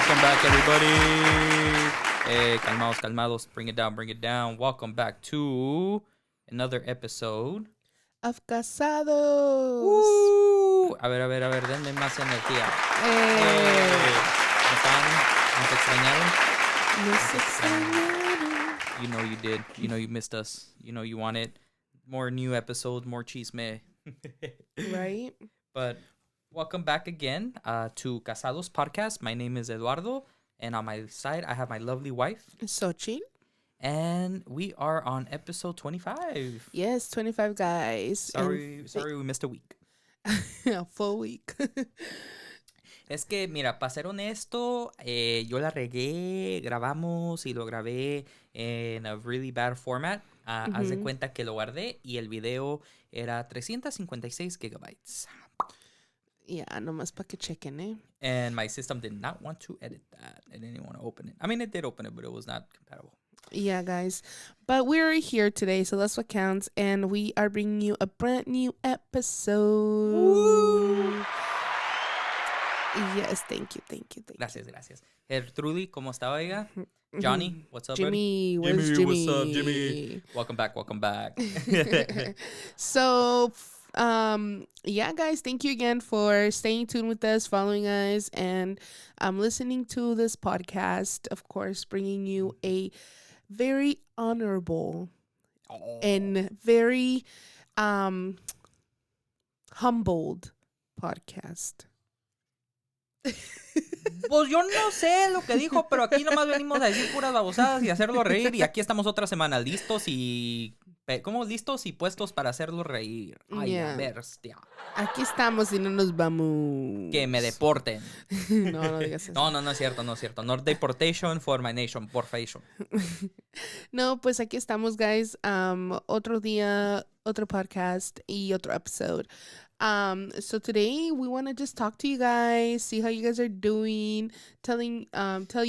Welcome back, everybody. Hey, calmados. Bring it down. Welcome back to another episode of Casados. Woo! A ver, denme más energía. ¿Cómo están? ¿Nos extrañaron? You know you did. You know you missed us. You know you wanted more new episodes, more chisme. Right? But welcome back again to Casados podcast. My name is Eduardo, and on my side, I have my lovely wife, Xochitl. And we are on episode 25. Yes, 25 guys. Sorry, we missed a week. A full week. Es que, mira, para ser honesto, yo la regué, grabamos y lo grabé en a really bad format. Haz de cuenta que lo guardé y el video era 356 gigabytes. Yeah, nomás para que chequen, eh? And my system did not want to edit that. It didn't want to open it. I mean, it did open it, but it was not compatible. Yeah, guys. But we're here today, so that's what counts. And we are bringing you a brand new episode. Woo! Yes, thank you. Gracias. Truly, ¿cómo está, oiga? Johnny, what's up, Jimmy, buddy? where's Jimmy? What's up, Jimmy? Welcome back. So, yeah, guys, thank you again for staying tuned with us, following us, and listening to this podcast. Of course, bringing you a very honorable and very humbled podcast. Pues yo no sé lo que dijo, pero aquí nomás venimos a decir puras babosadas y hacerlo reír. Y aquí estamos otra semana listos y puestos para hacerlo reír. Ay, Yeah. bestia. Aquí estamos y no nos vamos. Que me deporten. No digas eso. No es cierto. Not deportation for my nation, por fashion. No, pues aquí estamos, guys. Otro día, otro podcast y otro episode. So today we want to just talk to you guys, see how you guys are doing, tell you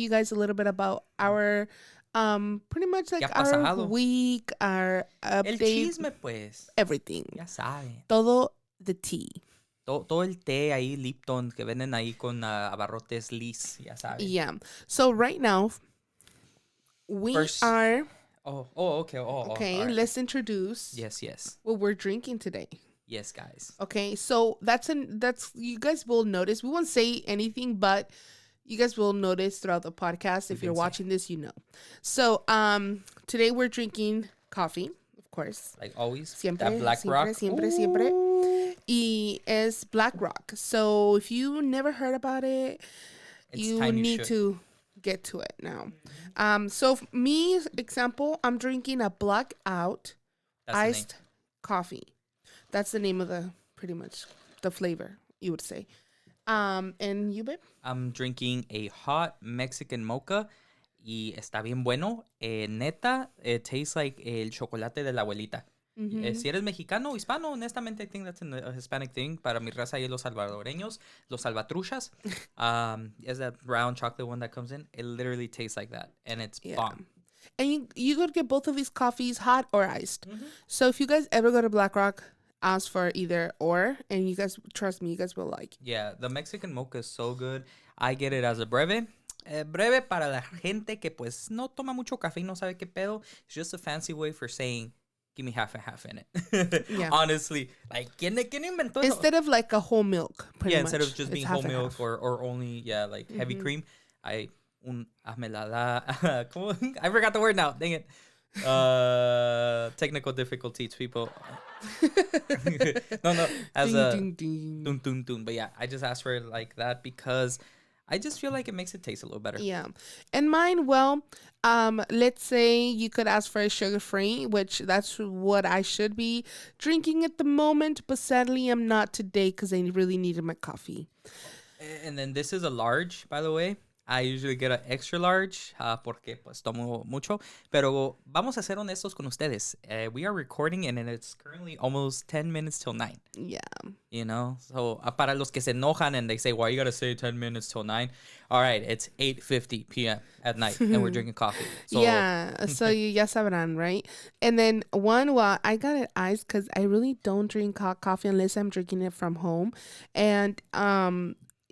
guys a little bit about our pretty much like our week, our update, El chisme, pues. Everything. Ya saben. Todo the tea. Todo el té ahí, Lipton, que venden ahí con abarrotes Liz, ya saben. Yeah. So right now, we are... Okay. Okay, right. Let's introduce... Yes. what we're drinking today. Yes, guys. Okay, so that's you guys will notice. We won't say anything, but you guys will notice throughout the podcast. If you're watching this, you know. So today we're drinking coffee, of course. Like always. Siempre, that Black Rock. Siempre. Y es Black Rock. So if you never heard about it, you need to get to it now. So me, example, I'm drinking a blackout iced coffee. That's the name of pretty much the flavor, you would say. And you, babe? I'm drinking a hot Mexican mocha y está bien bueno. Neta, it tastes like el chocolate de la abuelita. Si eres mexicano o hispano, honestamente, I think that's a Hispanic thing. Para mi raza y los salvadoreños, los salvatruchas, is that brown chocolate one that comes in. It literally tastes like that, and it's bomb. And you could get both of these coffees hot or iced. So if you guys ever go to Black Rock, ask for either or, and you guys, trust me, you guys will like. Yeah, the Mexican mocha is so good. I get it as a breve. Breve para la gente que pues no toma mucho café y no sabe qué pedo. It's just a fancy way for saying, give me half and half in it. Yeah. Honestly, like, ¿quién inventó eso? Instead of like a whole milk, pretty much. Instead of just being whole milk or only, like heavy cream. Hazme la I forgot the word now. Dang it. Technical difficulties, people. No, as ding, ding. Dun. But yeah, I just asked for it like that because I just feel like it makes it taste a little better. Yeah. And mine, well, let's say you could ask for a sugar-free, which that's what I should be drinking at the moment, but sadly I'm not today because I really needed my coffee. And then this is a large, by the way. I usually get an extra large porque pues tomo mucho. Pero vamos a ser honestos con ustedes. We are recording and it's currently almost 10 minutes till 9. Yeah. You know? So, para los que se enojan and they say, why you gotta say 10 minutes till 9? All right, it's 8:50 p.m. at night and we're drinking coffee. So, yeah, so ya sabrán, right? And then I got it iced because I really don't drink hot coffee unless I'm drinking it from home. And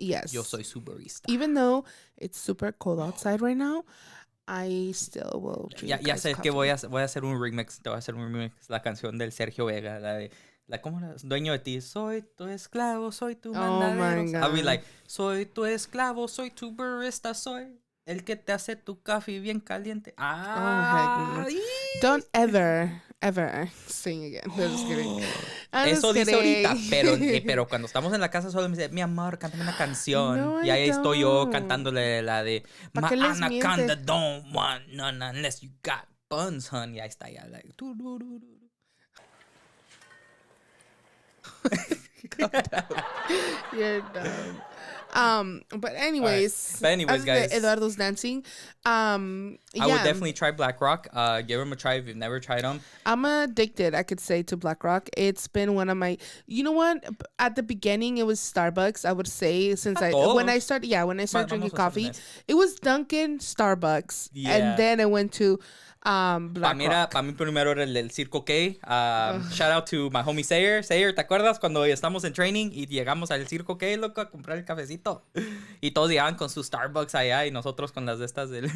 Yes. Yo soy su barista. Even though it's super cold outside right now, I still will drink Ya sé coffee. que voy a hacer un remix. Te voy a hacer un remix. La canción del Sergio Vega. La de... ¿Cómo era? Dueño de ti. Soy tu esclavo, soy tu mandadero. Oh my God. I'll be like, soy tu esclavo, soy tu barista, soy el que te hace tu café bien caliente. Oh, heck no. Don't ever sing again. I'm just kidding. Eso dice ahorita, pero cuando estamos en la casa solo me dice, mi amor, cántame una canción. No, y ahí I estoy yo don't. cantándole la de ¿Pa' My qué les anaconda mientes? don't want none unless you got buns, hun. Y ahí está ya. Like, You're dumb. But anyways, right. But anyways, guys, Eduardo's dancing. I would definitely try Black Rock. Give them a try if you've never tried them. I'm addicted, I could say, to Black Rock. It's been one of my, you know what? At the beginning, it was Starbucks. I would say when I started drinking coffee, it was Dunkin', Starbucks, and then I went to Black Rock. Para mí primero era el Circo K. Shout out to my homie Sayer. Sayer, ¿te acuerdas cuando estamos en training y llegamos al Circo K, loco, a comprar el cafecito? Y todos llegaban con sus Starbucks allá y nosotros con las de estas del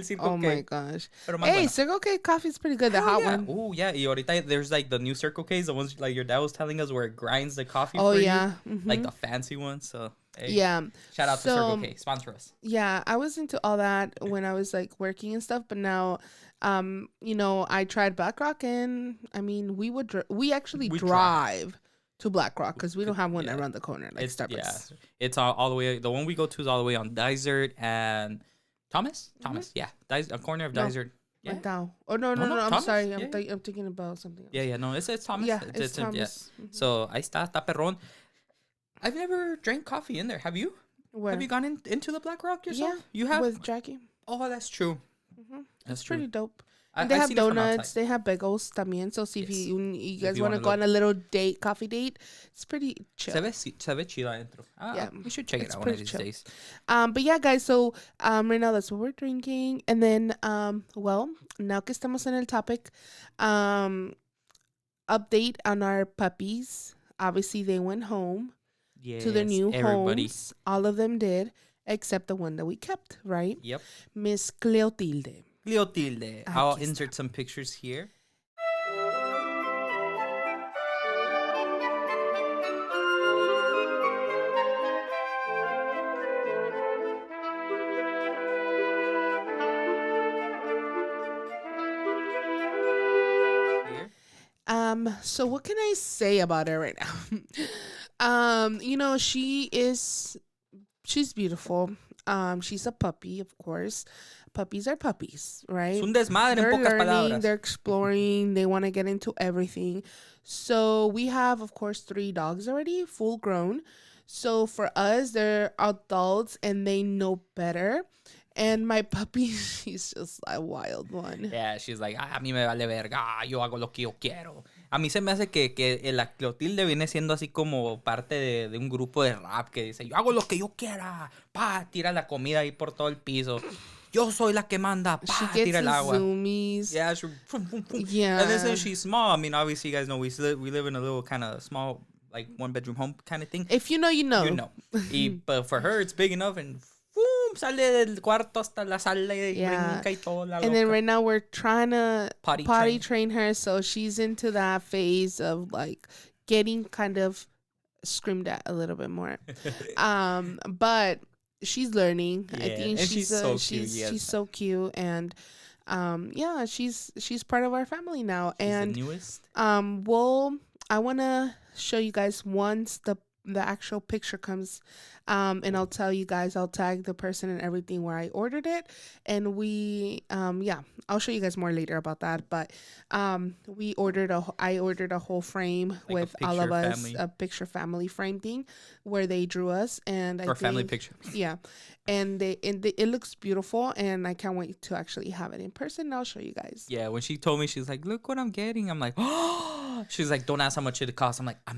Circo K. Oh my gosh. Hey, bueno. Circo K coffee's pretty good, the hot one. Oh yeah, y ahorita there's like the new Circo K's, the ones like your dad was telling us where it grinds the coffee for you. Mm-hmm. Like the fancy ones. So hey, shout out to Circo K, sponsor us. Yeah, I was into all that when I was like working and stuff, but now I tried Black Rock, and I mean we actually drive to Black Rock because we don't have one around the corner like Starbucks. Yeah, it's all the way. The one we go to is all the way on Desert and Thomas. Yeah, a corner of Desert. Yeah. No. Oh no! I'm sorry. I'm thinking about something else. Yeah. No, it's Thomas. Yeah, it's Thomas. Yeah. Mm-hmm. So ahí está perrón. I've never drank coffee in there. Have you? Where? Have you gone into the Black Rock yourself? Yeah, you have with Jackie. Oh, that's true. Mm-hmm. That's pretty dope. They have donuts. They have bagels también. So see if you guys want to go on a little coffee date, it's pretty chill. Se ve chido adentro. Yeah, we should check it out one of these days. But yeah, guys. So right now that's what we're drinking, and then now que estamos en el topic, update on our puppies. Obviously, they went home to their new homes. All of them did, except the one that we kept, right? Yep. Miss Cleotilde. I'll insert some pictures here. So what can I say about her right now? She's beautiful. She's a puppy, of course. Puppies are puppies, right? Es un desmadre, en pocas palabras. They're exploring. They want to get into everything. So we have, of course, 3 dogs already, full grown. So for us, they're adults and they know better. And my puppy, she's just a wild one. Yeah, she's like, a mí me vale verga, yo hago lo que yo quiero. A mí se me hace que la Clotilde viene siendo así como parte de un grupo de rap que dice, yo hago lo que yo quiera, tira la comida ahí por todo el piso. Yo soy la que manda, tira el agua. Zoomies. Yeah, yeah. And then since she's small, I mean, obviously you guys know we live in a little kind of small, like 1-bedroom home kind of thing. If you know, you know. You know. But for her, it's big enough and sale del cuarto hasta la sala y brinca y todo la loca. And then right now we're trying to potty train her, so she's into that phase of like getting kind of screamed at a little bit more. But she's learning. Yeah. I think she's so cute. She's so cute, and she's part of our family now. She's and the newest. I want to show you guys once the actual picture comes, and I'll tell you guys, I'll tag the person and everything where I ordered it, and I'll show you guys more later about that. But I ordered a whole frame like with all of us, a picture family frame thing where they drew us, and family picture. Yeah, and it looks beautiful, and I can't wait to actually have it in person. I'll show you guys. Yeah, when she told me, she's like, look what I'm getting. I'm like, oh. She's like, don't ask how much it costs. I'm like, I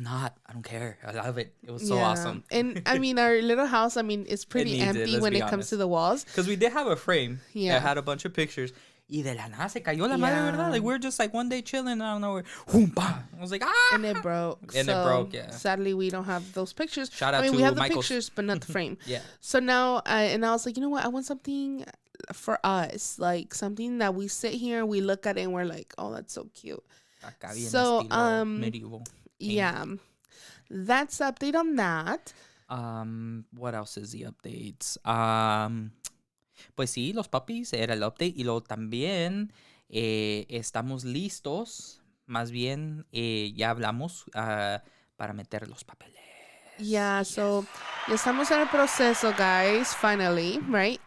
don't care. I love it. It was so awesome. And I mean, our little house, I mean, it's pretty empty when it comes to the walls. Because we did have a frame that had a bunch of pictures. Y de la nada se cayó la madre, ¿verdad? Like, we're just like one day chilling, I don't know, boom, bam. I was like, ah! And it broke. And it broke, yeah. Sadly, we don't have those pictures. Shout out to we have the Michael's. pictures, but not the frame. Yeah. So now, I was like, you know what? I want something for us. Like, something that we sit here and we look at it and we're like, oh, that's so cute. Acá bien So, estilo medieval. Yeah. That's the update on that. What else is the updates? Pues sí, los puppies era el update. Y luego también estamos listos. Más bien, ya hablamos para meter los papeles. Yeah, so ya estamos en el proceso, guys. Finally, right?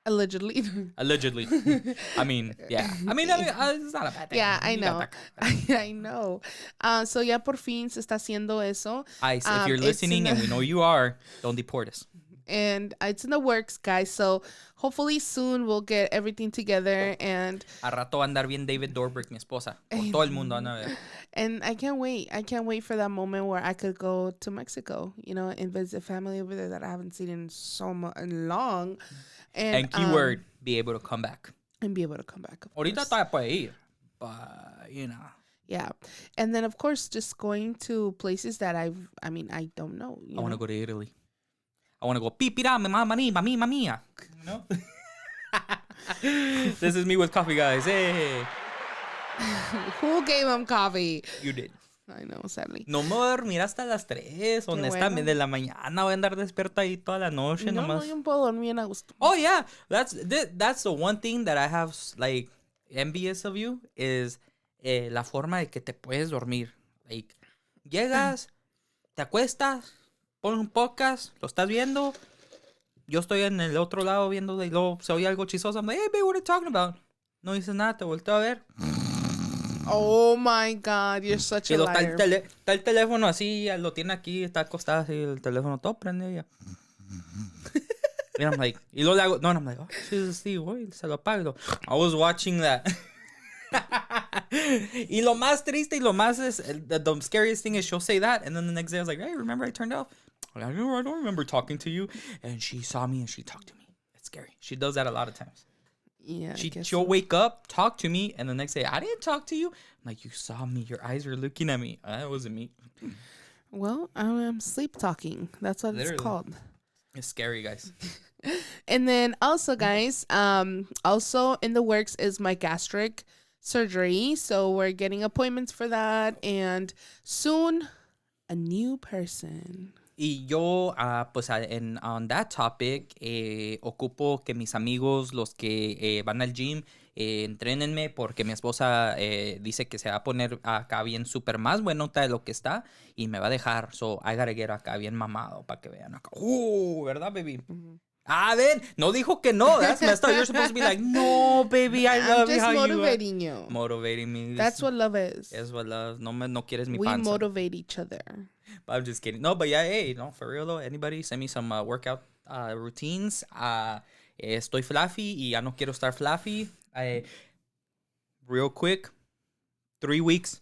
Allegedly. I mean, yeah. I mean, it's not a bad thing. Yeah, I know. I know. So ya por fin se está haciendo eso. Ice, if you're listening, and we know you are, don't deport us. And it's in the works, guys. So hopefully soon we'll get everything together. And a rato va a andar bien David Dobrik, mi esposa. Por todo el mundo anda a ver. And I can't wait. I can't wait for that moment where I could go to Mexico, you know, and visit family over there that I haven't seen in so long. And keyword, be able to come back. And be able to come back. Ahorita todavía puede ir, but, you know. Yeah. And then, of course, just going to places that I don't know. I want to go to Italy. I want to go, pipira, mamma mia. You know? This is me with coffee, guys. Hey. Who gave him coffee? You did. I know, sadly. No me voy a dormir hasta las 3, honestamente. De la mañana voy a andar despierta ahí toda la noche. No, nomás. No, yo puedo dormir en agosto. Oh, yeah. That's the one thing that I have, like, envious of you is la forma de que te puedes dormir. Like, llegas, te acuestas, pones un podcast, lo estás viendo. Yo estoy en el otro lado viendo y luego se oye algo chistoso. I'm like, hey, babe, what are you talking about? No dices nada, te volteo a ver. Oh my God, you're such a liar. Está el teléfono así, lo tiene aquí, está acostado así, el teléfono todo prende ya. And I'm like, y luego le hago, no, and I'm like, oh, she's asleep, güey, se lo apago. I was watching that. Y lo más triste y lo más the scariest thing is she'll say that, and then the next day I was like, hey, remember I turned off? I don't remember talking to you. And she saw me and she talked to me. It's scary. She does that a lot of times. Yeah, she'll wake up, talk to me, and the next day, I didn't talk to you. I'm like, you saw me. Your eyes were looking at me. That wasn't me. Well, I'm sleep talking. That's what Literally. It's called. It's scary, guys. And then also, guys, also in the works is my gastric surgery. So we're getting appointments for that. And soon, a new person. Y yo, pues, on that topic, ocupo que mis amigos, los que van al gym, entrénenme porque mi esposa dice que se va a poner acá bien súper más buenota de lo que está y me va a dejar. So, I gotta get acá bien mamado para que vean acá. ¿Verdad, baby? Mm-hmm. Ven, no dijo que no. That's messed up. You're supposed to be like, no, baby, I love you. I'm just motivating you. Motivating me. That's what love is. That's what love. No quieres mi panza. We motivate each other. But I'm just kidding. No, but yeah, hey, no, for real though. Anybody send me some workout routines. Estoy fluffy y ya no quiero estar fluffy. Real quick, 3 weeks.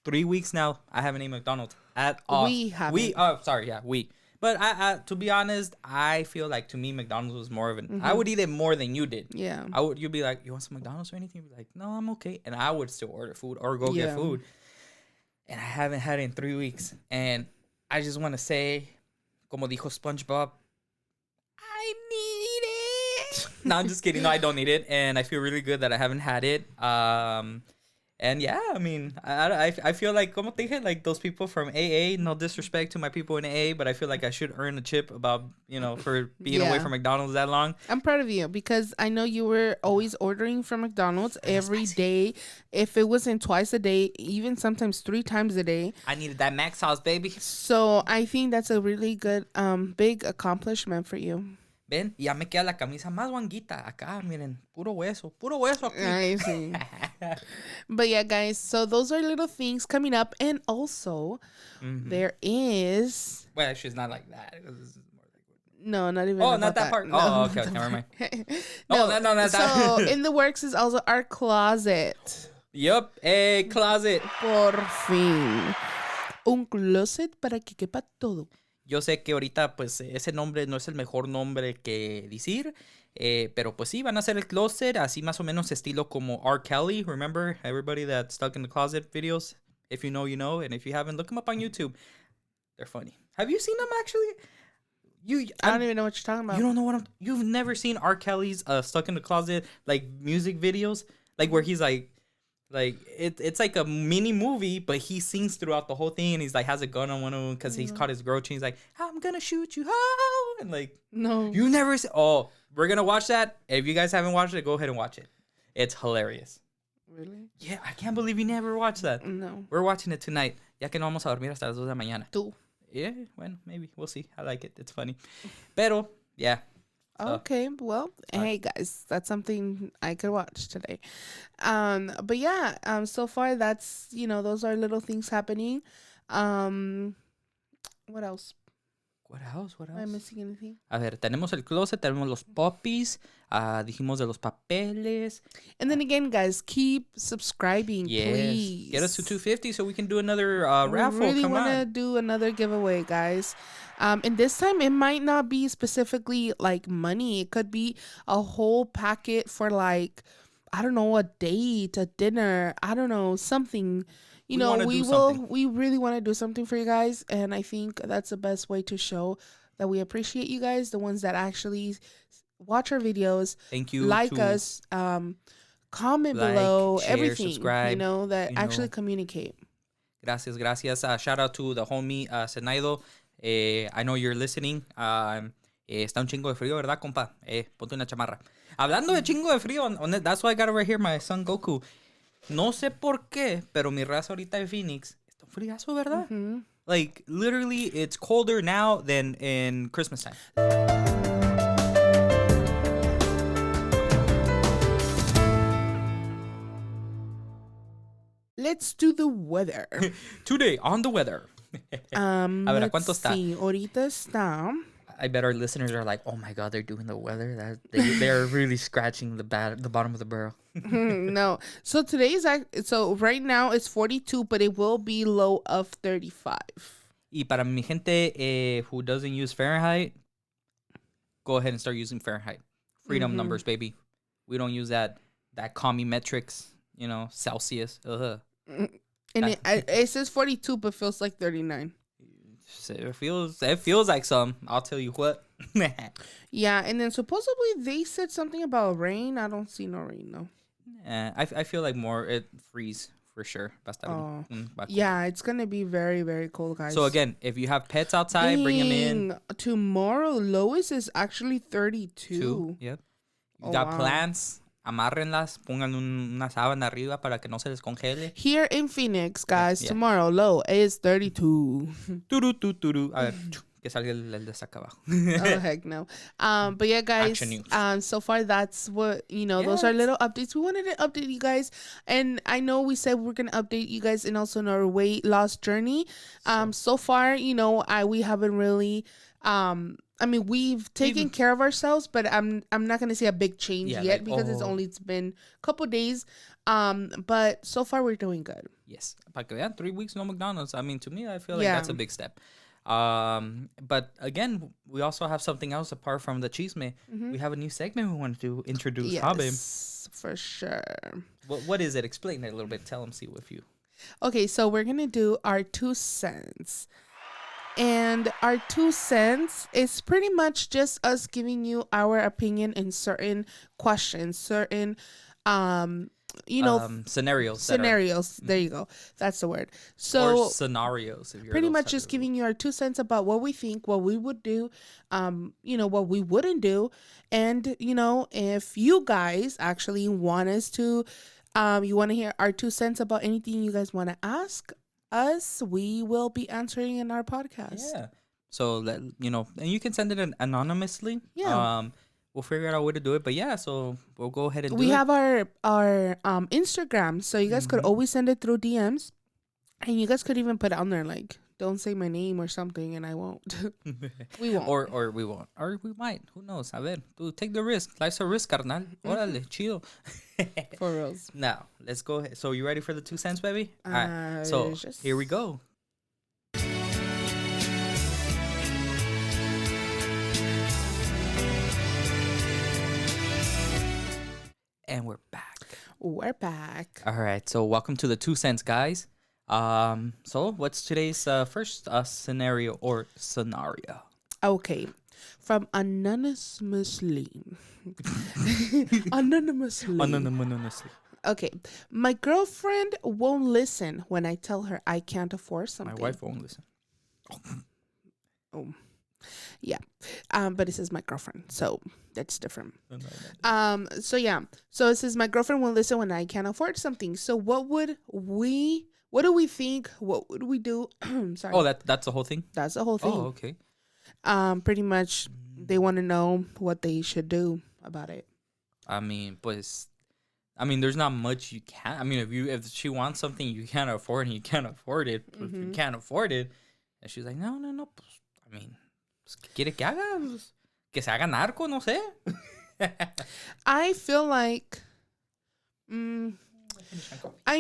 3 weeks now. I haven't eaten McDonald's at all. We haven't. We. But I to be honest, I feel like to me McDonald's was more of an. Mm-hmm. I would eat it more than you did. Yeah. You'd be like, you want some McDonald's or anything? You'd be like, no, I'm okay. And I would still order food or go get food. And I haven't had it in 3 weeks. And I just want to say, como dijo SpongeBob, I need it. No, I'm just kidding. No, I don't need it. And I feel really good that I haven't had it. And yeah, I mean, I feel like, como te dije, like those people from AA, no disrespect to my people in AA, but I feel like I should earn a chip about, you know, for being away from McDonald's that long. I'm proud of you because I know you were always ordering from McDonald's every day. If it wasn't twice a day, even sometimes 3 times a day. I needed that mac sauce, baby. So I think that's a really good, big accomplishment for you. Ven, ya me queda la camisa más guanguita. Acá, miren, puro hueso aquí. I see. But yeah, guys, so those are little things coming up. And also, there is... Well, actually, it's not like that. No, not even not that part. No, oh, okay, never mind. No, not that. So, in the works is also our closet. Yup, a closet. Por fin. Un closet para que quepa todo. Yo sé que ahorita, pues, ese nombre no es el mejor nombre que decir, pero pues sí, van a hacer el closet, así más o menos estilo como R. Kelly. Remember, everybody that's stuck in the closet videos? If you know, you know. And if you haven't, look them up on YouTube. They're funny. Have you seen them, actually? I don't even know what you're talking about. You don't know what you've never seen R. Kelly's Stuck in the Closet, like, music videos? Like, where he's like it's like a mini movie, but he sings throughout the whole thing, and he's like has a gun on one of them because he's caught his girl, and he's like, I'm gonna shoot you, oh! And like, no, you never see. Oh, we're gonna watch that. If you guys haven't watched it, go ahead and watch it. It's hilarious. Really? Yeah, I can't believe you never watched that. No. We're watching it tonight. Ya que no vamos a dormir hasta las 2 de la mañana. Tú. Yeah, well, maybe. We'll see. I like it. It's funny. Pero, yeah. So. Okay, well, hey guys, that's something I could watch today. But yeah, so far that's, those are little things happening. What else? What else? Am I missing anything? A ver, tenemos el closet, tenemos los poppies, dijimos de los papeles. And then again, guys, keep subscribing, please. Get us to 250 so we can do another raffle. We really want to do another giveaway, guys. And this time, it might not be specifically like money. It could be a whole packet for like, I don't know, a date, a dinner. I don't know, something. We really want to do something for you guys, and I think that's the best way to show that we appreciate you guys, the ones that actually watch our videos. Thank you. Like us, comment below, share, everything, subscribe, actually communicate. Gracias. Shout out to the homie Senaido. I know you're listening. Está un chingo de frío, ¿verdad, compa? Ponte una chamarra. Hablando de chingo de frío, that's why I got it right here, my son Goku. No sé por qué, pero mi raza ahorita de Phoenix está un friazo, ¿verdad? Mm-hmm. Like, literally, it's colder now than in Christmas time. Let's do the weather. Today, on the weather. A ver, ¿a cuánto está? Sí, ahorita está... I bet our listeners are like, oh my God, they're doing the weather. They're really scratching the bottom of the barrel. No. So right now it's 42, but it will be low of 35. Y para mi gente who doesn't use Fahrenheit, go ahead and start using Fahrenheit. Freedom numbers, baby. We don't use that commie metrics, Celsius. And it says 42, but feels like 39. It feels like some. I'll tell you what. Yeah, and then supposedly they said something about rain. I don't see no rain though. I feel like more it freeze for sure. Yeah, it's gonna be very, very cold, guys. So again, if you have pets outside, bring them in. Tomorrow, lowest is actually 32. Yep. You got plants. Amárrenlas, pongan una sábana arriba para que no se les congele. Here in Phoenix, guys, tomorrow low is 32. Turu. A ver, que salga el de acá abajo. Oh, heck no. But yeah, guys, so far that's what, those are little updates. We wanted to update you guys. And I know we said we're going to update you guys and also on our weight loss journey. So far, we haven't really... we've taken care of ourselves, but I'm not gonna see a big change yet because it's been a couple days. But so far we're doing good. Yes, para que vean, 3 weeks no McDonald's. To me, I feel like that's a big step. But again, we also have something else apart from the chisme. Mm-hmm. We have a new segment we wanted to introduce. Yes, for sure. What is it? Explain it a little bit. Tell them, see with you. Okay, so we're gonna do our 2 cents. And our 2 cents is pretty much just us giving you our opinion in certain questions, certain, scenarios. Scenarios. There you go. That's the word. So or scenarios. If you're pretty much just giving you our 2 cents about what we think, what we would do, what we wouldn't do. And, if you guys actually want us to, you want to hear our 2 cents about anything you guys want to ask us, we will be answering in our podcast. Yeah. So and you can send it anonymously. Yeah. We'll figure out a way to do it. But yeah, so we'll go ahead and do it. We have our Instagram, so you guys could always send it through DMs, and you guys could even put on there like, don't say my name or something, and I won't. We won't. Or we won't. Or we might. Who knows? A ver, dude, take the risk. Life's a risk, carnal. Órale, chido. For reals. Now, let's go ahead. So, you ready for the 2 cents, baby? All right. So, here we go. And we're back. We're back. All right. So welcome to the 2 cents, guys. So what's today's first scenario? Okay. From anonymously. Anonymously. Okay. My girlfriend won't listen when I tell her I can't afford something. My wife won't listen. Oh. Yeah. But it says my girlfriend, so that's different. So yeah. So it says my girlfriend won't listen when I can't afford something. So what do we think? What would we do? Sorry. Oh, that's the whole thing? That's the whole thing. Oh, okay. Pretty much they want to know what they should do about it. I mean, there's not much you can. I mean, if she wants something you can't afford and you can't afford it, if you can't afford it, and she's like, no, I mean, quiere que haga, que se haga narco, no sé. I feel like, I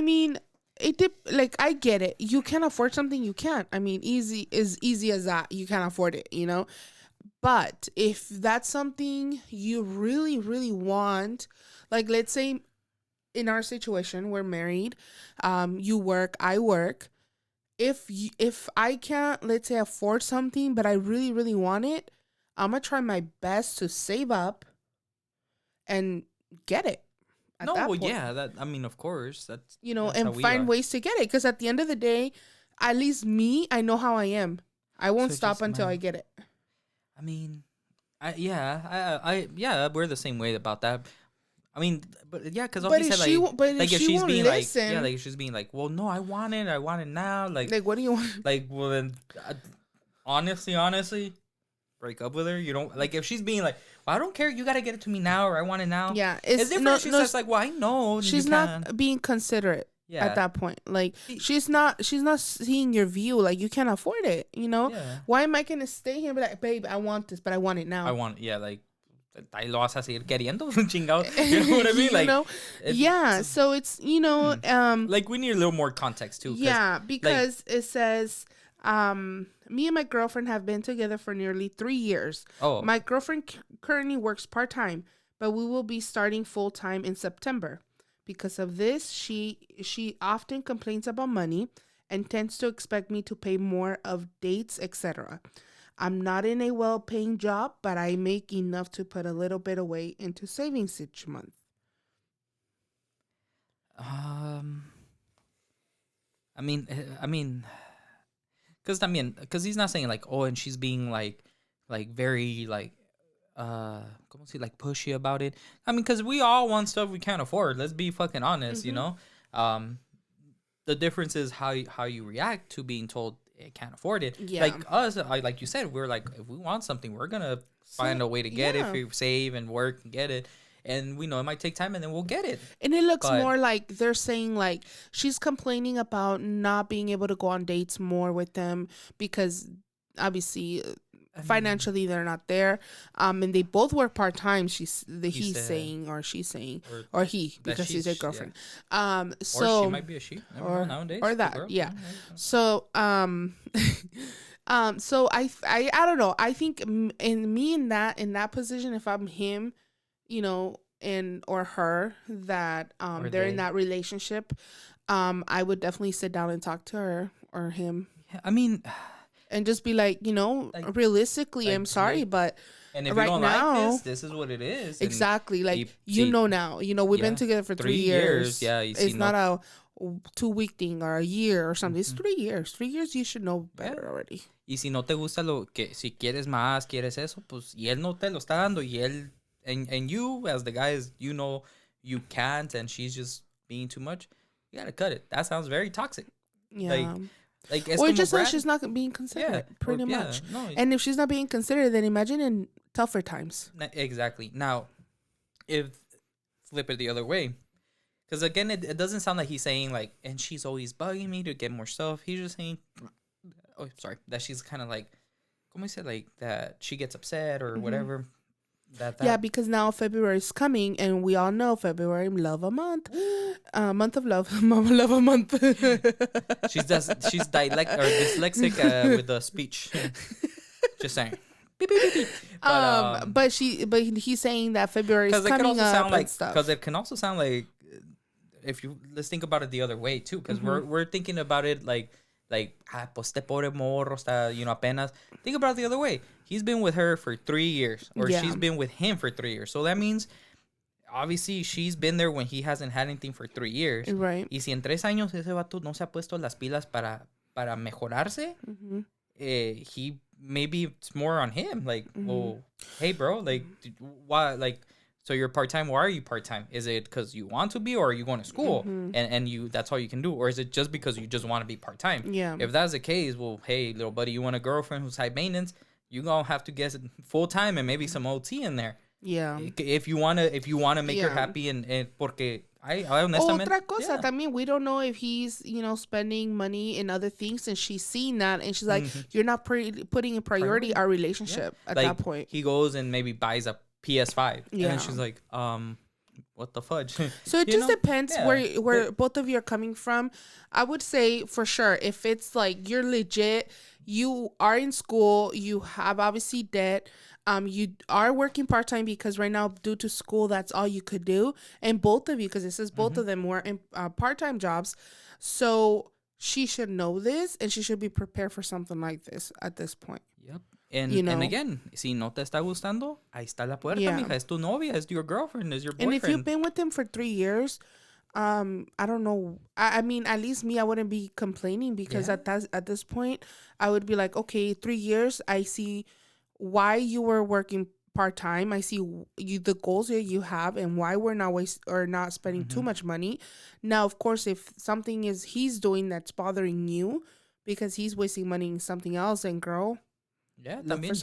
mean, I get it. You can't afford something you can't. I mean, easy as that. You can't afford it, you know? But if that's something you really, really want, like let's say in our situation, we're married, you work, I work. If I can't, let's say, afford something, but I really, really want it, I'm going to try my best to save up and get it. Yeah, of course. That's, and find ways to get it. Because at the end of the day, at least me, I know how I am. I won't stop until I get it. I mean, we're the same way about that. I mean, but yeah, because if she's being listen, like if she's being like, well, no, I want it now, like what do you want? Like, well, then, honestly, break up with her. You don't like if she's being like, well, I don't care, you gotta get it to me now, or I want it now. Yeah, it's different. She says like, well, I know she's not being considerate. Yeah. At that point, like she's not seeing your view. Like you can't afford it. You know, why am I gonna stay here? But like, babe, I want this, but I want it now. Like. Ahí lo vas a seguir queriendo, chingado. You know what I mean? Like, so it's, like we need a little more context too. Yeah, because it says, me and my girlfriend have been together for nearly 3 years. Oh. My girlfriend currently works part-time, but we will be starting full-time in September. Because of this, she often complains about money and tends to expect me to pay more of dates, etc. I'm not in a well-paying job, but I make enough to put a little bit away into savings each month. I mean, because he's not saying like, oh, and she's being like very like, como si, like pushy about it. I mean, because we all want stuff we can't afford. Let's be fucking honest, you know. The difference is how you react to being told I can't afford it. Yeah. Like us, like you said, we're like, if we want something, we're gonna find a way to get it. If we save and work and get it, and we know it might take time, and then we'll get it. And it looks more like they're saying like she's complaining about not being able to go on dates more with them because obviously financially they're not there, and they both work part-time. He's saying or she's saying or he, because she's a girlfriend, so or she might be a she nowadays, or that so so I don't know. I think in that position, if I'm him, or her, that they're in that relationship, I would definitely sit down and talk to her or him. I mean, and just be like, realistically, I'm sorry, but and if right you don't now, like this is what it is. Exactly. Like, now, we've been together for 3 years. Yeah. It's not a 2-week thing or a year or something. It's 3 years. 3 years, you should know better already. Y si no te gusta si quieres más, quieres eso, pues, y él no te lo está dando, y él, and you, as the guys, you can't, and she's just being too much, you gotta cut it. That sounds very toxic. Yeah. Like or just like she's not being considerate, pretty much. No, and if she's not being considerate, then imagine in tougher times. Exactly. Now, if flip it the other way, because again, it doesn't sound like he's saying like, and she's always bugging me to get more stuff. He's just saying, that she's kind of like, como se, like that she gets upset or whatever. That yeah, because now February is coming, and we all know February, love a month, month of love, love a month. she's dyslexic with the speech. Just saying. Beep, beep, beep, beep. But he's saying that February is coming up and stuff. Because it can also sound like, let's think about it the other way too. Because we're thinking about it like, pues este pobre morro está, apenas. Think about it the other way. He's been with her for 3 years, or she's been with him for 3 years. So that means, obviously, she's been there when he hasn't had anything for 3 years. Right. Y si en 3 años ese vato no se ha puesto las pilas para mejorarse, he maybe it's more on him. Like, well, hey, bro, like, why, like, so you're part-time. Why are you part-time? Is it because you want to be, or are you going to school and you that's all you can do? Or is it just because you just want to be part-time? Yeah. If that's the case, well, hey, little buddy, you want a girlfriend who's high maintenance, you're going to have to get full-time and maybe some OT in there. Yeah. If you wanna make her happy and porque I honestamente. Otra cosa también, we don't know if he's spending money in other things, and she's seen that, and she's like, you're not putting in priority our relationship at that point. He goes and maybe buys a PS5, and then she's like, what the fudge? So it just depends where both of you are coming from. I would say for sure, if it's like you're legit, you are in school, you have obviously debt. You are working part-time because right now, due to school, that's all you could do. And both of you, because it says both of them were in part-time jobs. So she should know this, and she should be prepared for something like this at this point. Yep. And again, si no te está gustando, ahí está la puerta, mija. Es tu novia, es your girlfriend, es your boyfriend. And if you've been with him for 3 years, I don't know. I mean, at least me, I wouldn't be complaining because at this point, I would be like, okay, 3 years, I see why you were working part-time. I see the goals that you have and why we're not spending too much money. Now, of course, if something he's doing that's bothering you because he's wasting money in something else, and girl, también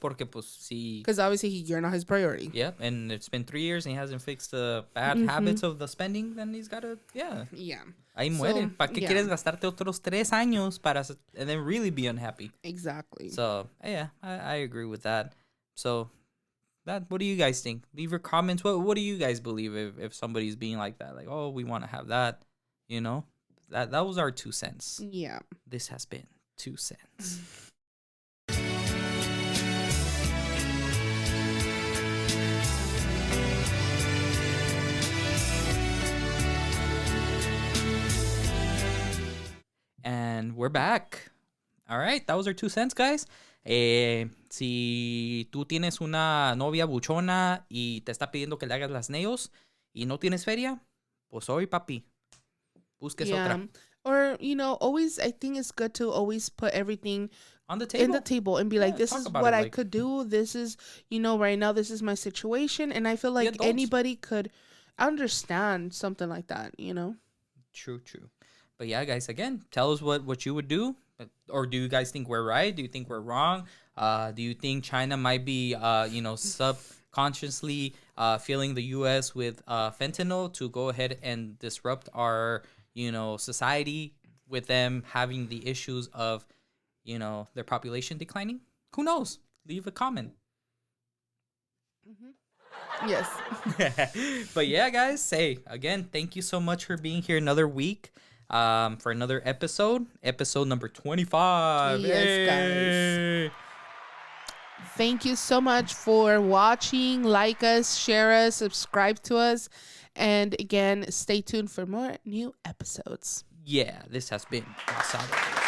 porque pues sí. Because obviously you're not his priority. Yeah, and it's been 3 years and he hasn't fixed the bad habits of the spending, then he's got to, ahí muere. ¿Para qué quieres gastarte otros 3 años and then really be unhappy? Exactly. So, I agree with that. So, what do you guys think? Leave your comments. What do you guys believe if somebody's being like that? Like, oh, we want to have that, That was our 2 cents. Yeah. This has been 2 cents. And we're back. All right, that was our 2 cents, guys. Si tú tienes una novia buchona y te está pidiendo que le hagas las nails y no tienes feria, pues hoy, papi, busques otra. Or, always, I think it's good to always put everything on the table. In the table and be like, this is what I could do. This is, right now, this is my situation. And I feel like anybody could understand something like that, True. But yeah, guys, again, tell us what you would do. Or do you guys think we're right? Do you think we're wrong? Do you think China might be, subconsciously filling the U.S. with fentanyl to go ahead and disrupt our, society with them having the issues of, their population declining? Who knows? Leave a comment. Yes. But yeah, guys, again, thank you so much for being here another week. For another episode number 25. Yes, guys. Thank you so much for watching. Like us, share us, subscribe to us, and again, stay tuned for more new episodes. Yeah, this has been Casados.